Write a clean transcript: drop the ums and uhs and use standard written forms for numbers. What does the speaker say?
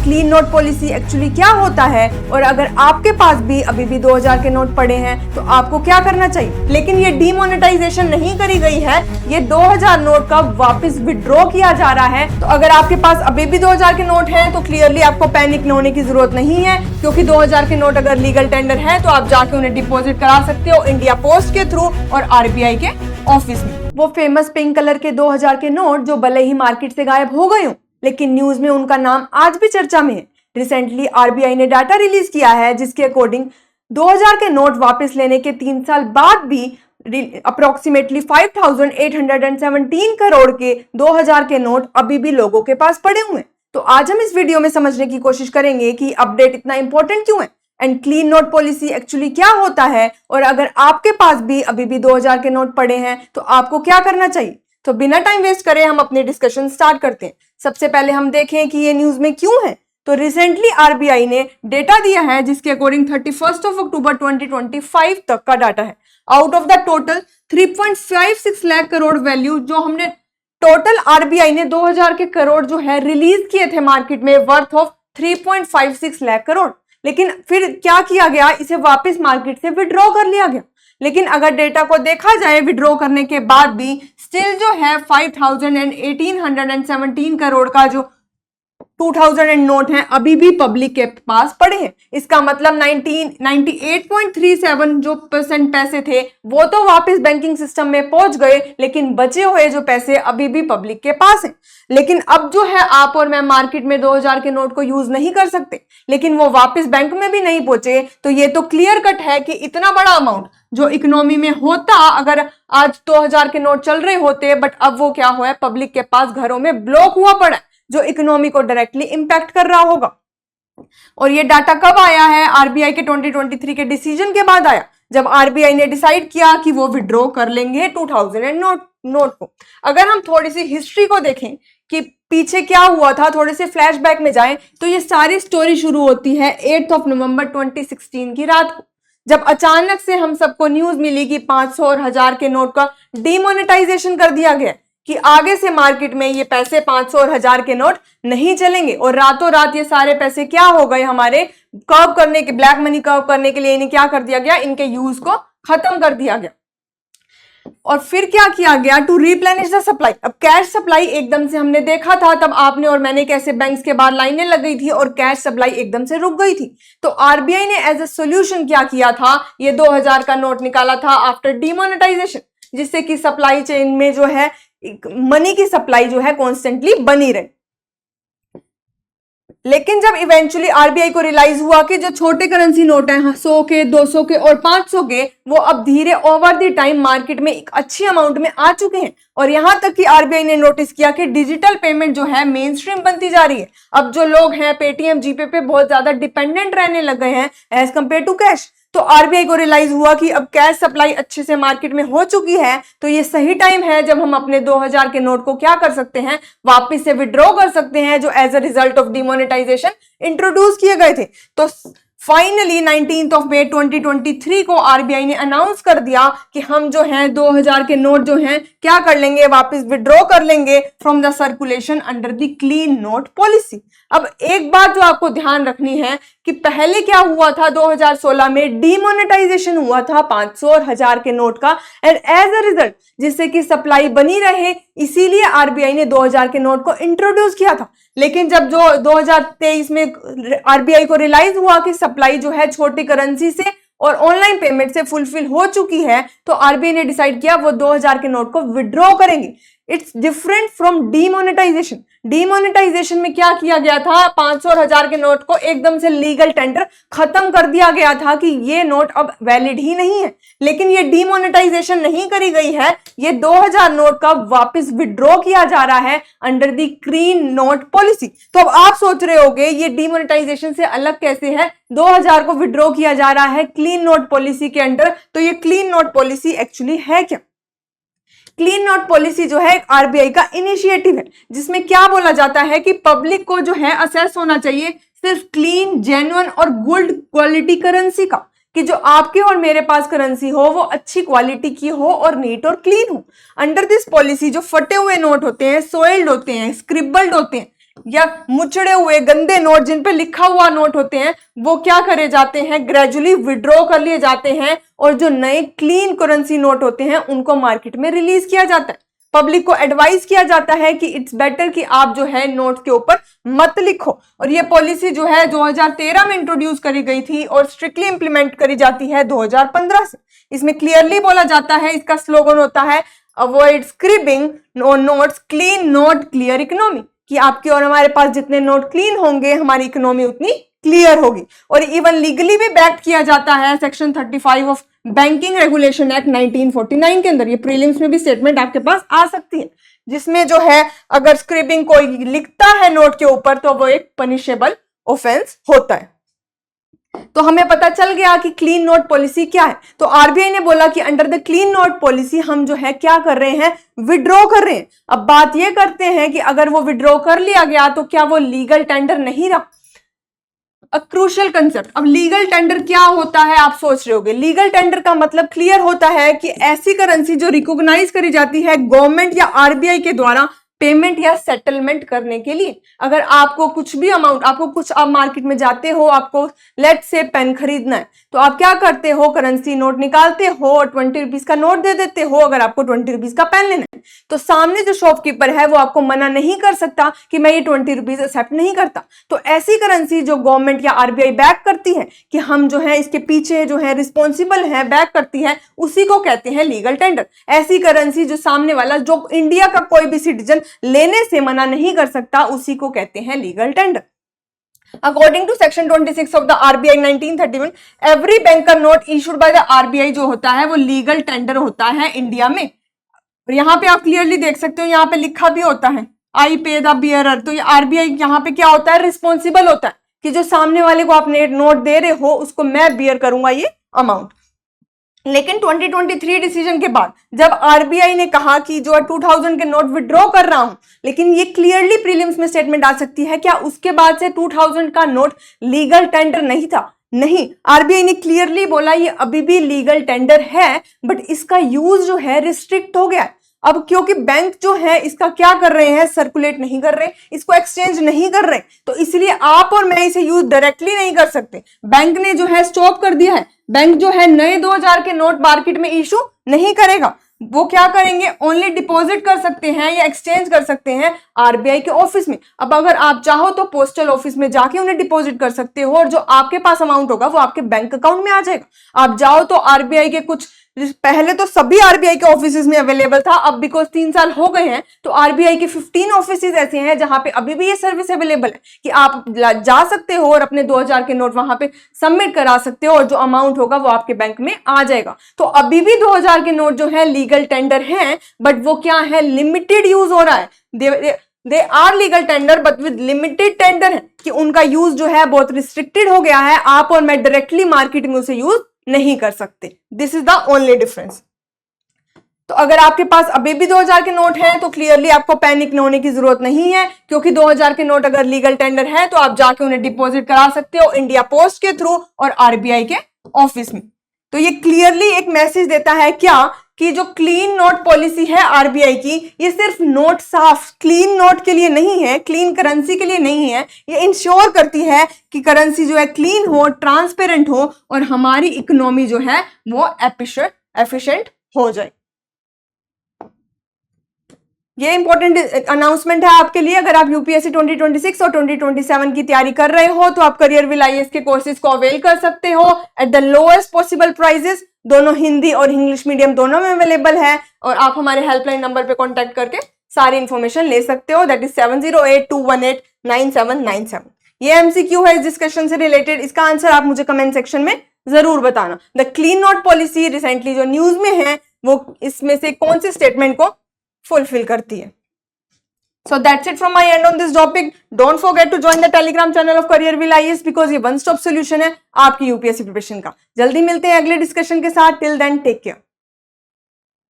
Clean note policy actually क्या होता है और अगर आपके पास भी अभी भी 2000 के नोट पड़े हैं तो आपको क्या करना चाहिए। लेकिन ये डीमोनेटाइजेशन नहीं करी गई है, ये 2000 नोट का वापस विड्रॉ किया जा रहा है। तो अगर आपके पास अभी भी 2000 के नोट हैं तो क्लियरली आपको पैनिक होने की जरूरत नहीं है, क्योंकि 2000 के नोट अगर लीगल टेंडर है तो आप जाके उन्हें डिपॉजिट करा सकते हो इंडिया पोस्ट के थ्रू और आरबीआई के ऑफिस में। वो फेमस पिंक कलर के 2000 के नोट जो भले ही मार्केट से गायब हो गए हों, लेकिन न्यूज में उनका नाम आज भी चर्चा में है। रिसेंटली आरबीआई ने डाटा रिलीज किया है जिसके अकॉर्डिंग 2000 के नोट वापस लेने के 3 साल बाद भी अप्रोक्सीमेटली 5817 करोड़ के 2000 के नोट अभी भी लोगों के पास पड़े हुए हैं। तो आज हम इस वीडियो में समझने की कोशिश करेंगे कि अपडेट इतना इंपॉर्टेंट क्यों है and clean note policy actually क्या होता है और अगर आपके पास भी अभी भी 2000 के नोट पड़े हैं तो आपको क्या करना चाहिए। तो बिना टाइम वेस्ट करे हम अपनी डिस्कशन स्टार्ट करते हैं। सबसे पहले हम देखें कि ये न्यूज में क्यों है। तो रिसेंटली आरबीआई ने डेटा दिया है जिसके अकॉर्डिंग 31 अक्टूबर 2025 तक का डाटा है। Out of the total 3.56 lakh crore value जो हमने टोटल आरबीआई ने 2000 के करोड़ जो है रिलीज किए थे मार्केट में वर्थ ऑफ 3.56 लाख करोड़, लेकिन फिर क्या किया गया, इसे वापस मार्केट से विड्रॉ कर लिया गया। लेकिन अगर डेटा को देखा जाए विड्रॉ करने के बाद भी स्टिल जो है 1817 करोड़ का जो 2000 नोट हैं अभी भी पब्लिक के पास पड़े हैं। इसका मतलब 98.37 जो % पैसे थे वो तो वापस बैंकिंग सिस्टम में पहुंच गए, लेकिन बचे हुए जो पैसे अभी भी पब्लिक के पास हैं। लेकिन अब जो है आप और मैं मार्केट में 2000 के नोट को यूज नहीं कर सकते, लेकिन वो वापस बैंक में भी नहीं पहुंचे। तो ये तो क्लियर कट है कि इतना बड़ा अमाउंट जो इकोनॉमी में होता, अगर आज 2000 के नोट चल रहे होते, बट अब वो क्या हुआ है पब्लिक के पास घरों में ब्लॉक हुआ पड़ा है, जो इकोनॉमी को डायरेक्टली इंपैक्ट कर रहा होगा। और ये डाटा कब आया है? आरबीआई के 2023 के डिसीजन के बाद आया, जब आरबीआई ने डिसाइड किया कि वो विड्रॉ कर लेंगे 2000 नोट को। अगर हम थोड़ी सी हिस्ट्री को देखें कि पीछे क्या हुआ था, थोड़े से फ्लैशबैक में जाएं, तो ये सारी स्टोरी शुरू होती है 8 नवंबर 2016 की रात को, जब अचानक से हम सबको न्यूज मिली कि 500 और 1000 के नोट का डीमोनेटाइजेशन कर दिया गया, कि आगे से मार्केट में ये पैसे 500 और 1000 के नोट नहीं चलेंगे। और रातों रात ये सारे पैसे क्या हो गए, हमारे कर्व करने के, ब्लैक मनी कर्व करने के लिए इन्हें क्या कर दिया गया, इनके यूज को खत्म कर दिया गया। और फिर क्या किया गया, टू रिप्लेनिश द सप्लाई। अब कैश सप्लाई एकदम से हमने देखा था, तब आपने और मैंने कैसे बैंक्स के बाहर लाइनें लग गई थी और कैश सप्लाई एकदम से रुक गई थी। तो आरबीआई ने एज अ सोल्यूशन क्या किया था, ये 2000 का नोट निकाला था आफ्टर डीमोनेटाइजेशन, जिससे कि सप्लाई चेन में जो है मनी की सप्लाई जो है कॉन्स्टेंटली बनी रहे। लेकिन जब इवेंचुअली आरबीआई को रियलाइज हुआ कि जो छोटे करेंसी नोट हैं 100 के, 200 के और 500 के, वो अब धीरे ओवर द टाइम मार्केट में एक अच्छी अमाउंट में आ चुके हैं। और यहां तक कि आरबीआई ने नोटिस किया कि डिजिटल पेमेंट जो है मेन स्ट्रीम बनती जा रही है। अब जो लोग हैं पेटीएम, जीपे पे बहुत ज्यादा डिपेंडेंट रहने लग गए हैं एज कंपेयर टू कैश। तो आरबीआई को रियलाइज हुआ कि अब कैश सप्लाई अच्छे से मार्केट में हो चुकी है, तो ये सही टाइम है जब हम अपने 2000 के नोट को क्या कर सकते हैं, वापस से विड्रॉ कर सकते हैं, जो as a result of demonetisation introduce किए गए थे। तो फाइनली 19 मई 2023 को आरबीआई ने अनाउंस कर दिया कि हम जो हैं 2000 के नोट जो हैं क्या कर लेंगे, वापस विड्रॉ कर लेंगे from the circulation under the clean note policy. अब एक बात जो आपको ध्यान रखनी है कि पहले क्या हुआ था, 2016 में डीमोनेटाइजेशन हुआ था 500 और 1000 के नोट का, एंड एज अ रिजल्ट जिससे कि सप्लाई बनी रहे, इसीलिए आरबीआई ने 2000 के नोट को इंट्रोड्यूस किया था। लेकिन जब जो 2023 में आरबीआई को रियलाइज हुआ कि सप्लाई जो है छोटी करेंसी से और ऑनलाइन पेमेंट से फुलफिल हो चुकी है, तो आरबीआई ने डिसाइड किया वो 2000 के नोट को विड्रॉ करेंगे। It's different from demonetisation. Demonetisation में क्या किया गया था, 500 और 1000 के नोट को एकदम से लीगल टेंडर खत्म कर दिया गया था कि ये नोट अब वैलिड ही नहीं है। लेकिन ये डीमोनेटाइजेशन नहीं करी गई है, ये 2000 नोट का वापस विड्रॉ किया जा रहा है under the clean note policy. तो अब आप सोच रहे होंगे ये डीमोनेटाइजेशन से अलग कैसे है, 2000 को विड्रॉ किया जा रहा है क्लीन नोट पॉलिसी के अंडर। तो ये क्लीन नोट पॉलिसी एक्चुअली है क्या? क्लीन नोट पॉलिसी जो है आरबीआई का इनिशिएटिव है, जिसमें क्या बोला जाता है कि पब्लिक को जो है असेस होना चाहिए सिर्फ क्लीन, जेन्युइन और गुड क्वालिटी करेंसी का, कि जो आपके और मेरे पास करेंसी हो वो अच्छी क्वालिटी की हो और नीट और क्लीन हो। अंडर दिस पॉलिसी जो फटे हुए नोट होते हैं, सोइल्ड होते हैं, स्क्रिबल्ड होते हैं, या मुचड़े हुए गंदे नोट जिन पे लिखा हुआ नोट होते हैं वो क्या करे जाते हैं, ग्रेजुअली विड्रॉ कर लिए जाते हैं और जो नए क्लीन करेंसी नोट होते हैं उनको मार्केट में रिलीज किया जाता है। पब्लिक को एडवाइस किया जाता है कि इट्स बेटर कि आप जो है नोट के ऊपर मत लिखो। और ये पॉलिसी जो है 2013 में इंट्रोड्यूस करी गई थी और स्ट्रिक्टली इंप्लीमेंट करी जाती है 2015 से। इसमें क्लियरली बोला जाता है, इसका स्लोगन होता है avoid scribbling notes clean note clear economy, कि आपके और हमारे पास जितने नोट क्लीन होंगे हमारी इकोनॉमी उतनी क्लियर होगी। और इवन लीगली भी बैक किया जाता है section 35 of banking regulation act 1949 के अंदर। ये प्रीलिम्स में भी स्टेटमेंट आपके पास आ सकती है, जिसमें जो है अगर स्क्रिबिंग कोई लिखता है नोट के ऊपर तो वो एक पनिशेबल ऑफेंस होता है। तो हमें पता चल गया कि क्लीन नोट पॉलिसी क्या है। तो आरबीआई ने बोला कि under the clean note policy हम जो है क्या कर रहे हैं, विड्रॉ कर रहे हैं। अब बात ये करते हैं कि अगर वो विड्रॉ कर लिया गया तो क्या वो लीगल टेंडर नहीं रहा। A crucial concept. अब लीगल टेंडर क्या होता है आप सोच रहे होगे। लीगल टेंडर का मतलब क्लियर होता है कि ऐसी करेंसी जो रिकॉग्नाइज करी जाती है गवर्नमेंट या आरबीआई के द्वारा पेमेंट या सेटलमेंट करने के लिए। अगर आपको कुछ भी अमाउंट, आपको कुछ, आप मार्केट में जाते हो, आपको लेट से पेन खरीदना है तो आप क्या करते हो, करेंसी नोट निकालते हो और 20 रुपीज का नोट दे देते हो अगर आपको 20 रुपीज का पेन लेना है। तो सामने जो शॉपकीपर है वो आपको मना नहीं कर सकता कि मैं ये 20 रुपीज एक्सेप्ट नहीं करता। तो ऐसी करेंसी जो गवर्नमेंट या आरबीआई बैक करती है कि हम जो है इसके पीछे जो है रिस्पॉन्सिबल है, बैक करती है, उसी को कहते हैं लीगल टेंडर। ऐसी करेंसी जो सामने वाला, जो इंडिया का कोई भी सिटीजन लेने से मना नहीं कर सकता, उसी को कहते हैं legal tender. According to section 26 of the RBI 1931, every banker note issued by the RBI जो होता है वो लीगल टेंडर होता है इंडिया में। और यहाँ पे आप क्लियरली देख सकते हो, यहाँ पे लिखा भी होता है आई पे द बियरर। तो ये आरबीआई यहाँ पे क्या होता है, रिस्पॉन्सिबल होता है कि जो सामने वाले को आप नोट दे रहे हो उसको मैं बियर करूंगा ये अमाउंट। लेकिन 2023 डिसीजन के बाद जब आरबीआई ने कहा कि जो 2000 के नोट विड्रॉ कर रहा हूं, लेकिन ये क्लियरली प्रीलिम्स में स्टेटमेंट आ सकती है, क्या उसके बाद से 2000 का नोट लीगल टेंडर नहीं था? नहीं, आरबीआई ने क्लियरली बोला ये अभी भी लीगल टेंडर है, बट इसका यूज जो है रिस्ट्रिक्ट हो गया है। अब क्योंकि बैंक जो है इसका क्या कर रहे हैं, सर्कुलेट नहीं कर रहे, इसको एक्सचेंज नहीं कर रहे, तो इसलिए आप और मैं इसे यूज डायरेक्टली नहीं कर सकते। बैंक ने जो है स्टॉप कर दिया है। बैंक जो है नए 2000 के नोट मार्केट में इशू नहीं करेगा। वो क्या करेंगे, ओनली डिपॉजिट कर सकते हैं या एक्सचेंज कर सकते हैं आरबीआई के ऑफिस में। अब अगर आप चाहो तो पोस्टल ऑफिस में जाके उन्हें डिपॉजिट कर सकते हो और जो आपके पास अमाउंट होगा वो आपके बैंक अकाउंट में आ जाएगा। आप जाओ तो आरबीआई के कुछ, पहले तो सभी आरबीआई के ऑफिस में अवेलेबल था, अब बिकॉज 3 साल हो गए हैं तो आरबीआई के 15 ऑफिस ऐसे हैं जहां पे अभी भी ये सर्विस अवेलेबल है कि आप जा सकते हो और अपने 2000 के नोट वहां पे सबमिट करा सकते हो और जो अमाउंट होगा वो आपके बैंक में आ जाएगा। तो अभी भी 2000 के नोट जो है लीगल टेंडर हैं, बट वो क्या है, लिमिटेड यूज हो रहा है। They are legal tender but with limited tender है कि उनका यूज जो है बहुत रिस्ट्रिक्टेड हो गया है। आप और मैं डायरेक्टली मार्केट में उसे यूज नहीं कर सकते। This is the only difference. तो अगर आपके पास अभी भी 2000 के नोट हैं तो क्लियरली आपको पैनिक होने की जरूरत नहीं है, क्योंकि 2000 के नोट अगर लीगल टेंडर है तो आप जाके उन्हें डिपॉजिट करा सकते हो इंडिया पोस्ट के थ्रू और आरबीआई के ऑफिस में। तो ये क्लियरली एक मैसेज देता है क्या, कि जो क्लीन नोट पॉलिसी है आरबीआई की, ये सिर्फ नोट साफ क्लीन नोट के लिए नहीं है, क्लीन करेंसी के लिए नहीं है। ये इंश्योर करती है कि करेंसी जो है क्लीन हो, ट्रांसपेरेंट हो और हमारी इकोनॉमी जो है वो एफिशिएंट हो जाए। ये इंपॉर्टेंट अनाउंसमेंट है आपके लिए। अगर आप यूपीएससी 2026 और 2027 की तैयारी कर रहे हो तो आप करियर विल आईएएस के कोर्सेज को अवेल कर सकते हो at the lowest possible prices. दोनों हिंदी और इंग्लिश मीडियम दोनों में अवेलेबल है और आप हमारे हेल्पलाइन नंबर पे कांटेक्ट करके सारी इंफॉर्मेशन ले सकते हो, दैट इज 7082189797। ये एमसीक्यू है इस डिस्कशन से रिलेटेड, इसका आंसर आप मुझे कमेंट सेक्शन में जरूर बताना। The clean note policy recently जो न्यूज में है वो इसमें से कौन से स्टेटमेंट को फुलफिल करती है। So that's it from my end on this topic. Don't forget to join the Telegram channel of Career Will IAS because ये वन स्टॉप सोल्यूशन है आपकी यूपीएससी प्रिपरेशन का। जल्दी मिलते हैं अगले डिस्कशन के साथ। Till then take care.